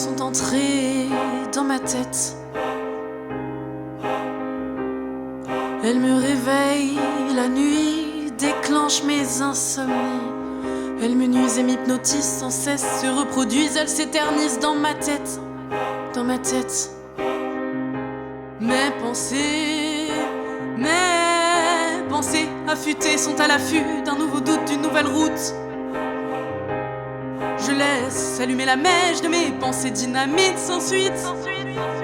sont entrées dans ma tête. Elles me réveillent la nuit, déclenchent mes insomnies. Elles me nuisent et m'hypnotisent sans cesse, se reproduisent, elles s'éternisent dans ma tête. Dans ma tête. Mes pensées affûtées sont à l'affût d'un nouveau doute, d'une nouvelle route. Je laisse allumer la mèche de mes pensées dynamites sans suite.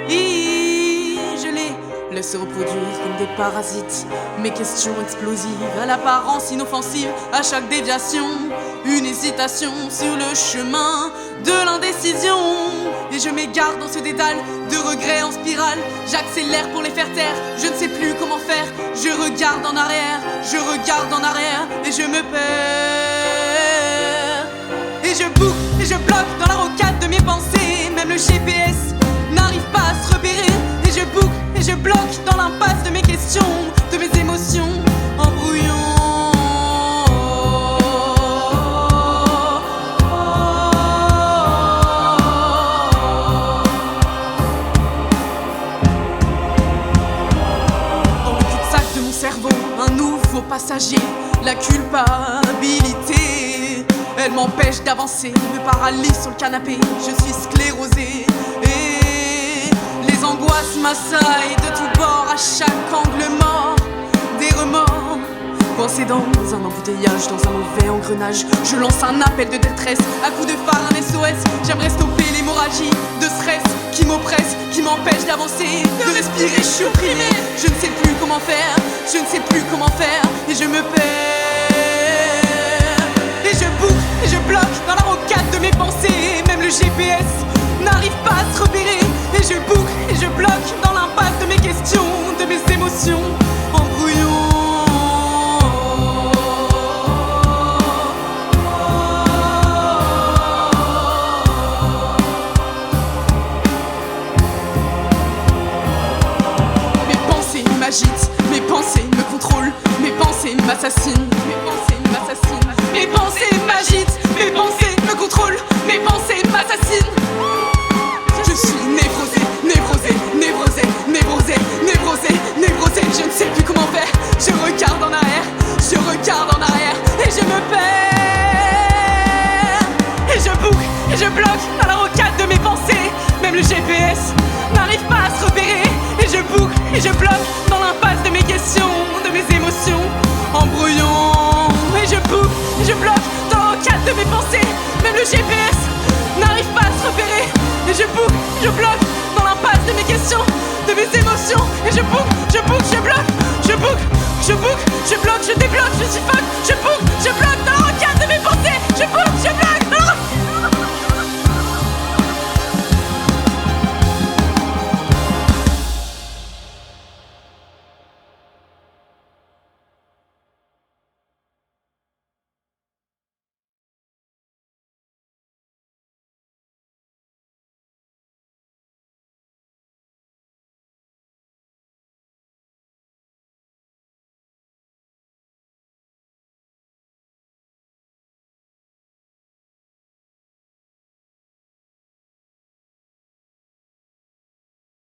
Je les laisse se reproduire comme des parasites. Mes questions explosives, à l'apparence inoffensive, à chaque déviation, une hésitation sur le chemin de l'indécision. Et je m'égare dans ce dédale de regrets en spirale. J'accélère pour les faire taire, je ne sais plus comment faire. Je regarde en arrière, et je me perds. Et je boucle et je bloque dans la rocade de mes pensées. Même le GPS n'arrive pas à se repérer. Et je boucle et je bloque dans l'impasse de mes questions, de mes émotions en brouillon. Un nouveau passager, la culpabilité, elle m'empêche d'avancer, me paralyse sur le canapé, je suis sclérosé. Et les angoisses m'assaillent de tous bords, à chaque angle mort, des remords. Coincé dans un embouteillage, dans un mauvais engrenage, je lance un appel de détresse, à coups de phare, un SOS. J'aimerais stopper l'hémorragie de stress qui m'oppresse, qui m'empêche d'avancer, de respirer, je suis opprimé. Je ne sais plus comment faire, et je me perds. Et je boucle et je bloque dans la rocade de mes pensées. Même le GPS n'arrive pas à se repérer. Et je boucle et je bloque dans l'impasse de mes questions, de mes émotions en brouillon. Mes pensées me contrôlent, mes pensées m'assassinent, mes pensées m'agitent, mes pensées me contrôlent, mes pensées m'assassinent. Je suis névrosé, je ne sais plus comment faire. Je regarde en arrière, et je me perds. Et je boucle et je bloque dans la rocade de mes pensées. Même le GPS n'arrive pas à se repérer. Et je boucle et je bloque dans l'impasse de mes questions, de mes émotions en brouillon. Et je boucle et je bloque dans la rocade de mes pensées. Même le GPS n'arrive pas à se repérer. Et je boucle, je bloque dans l'impasse de mes questions, de mes émotions. Et je boucle, je bloque, je bloque, je débloque, je suis fuck.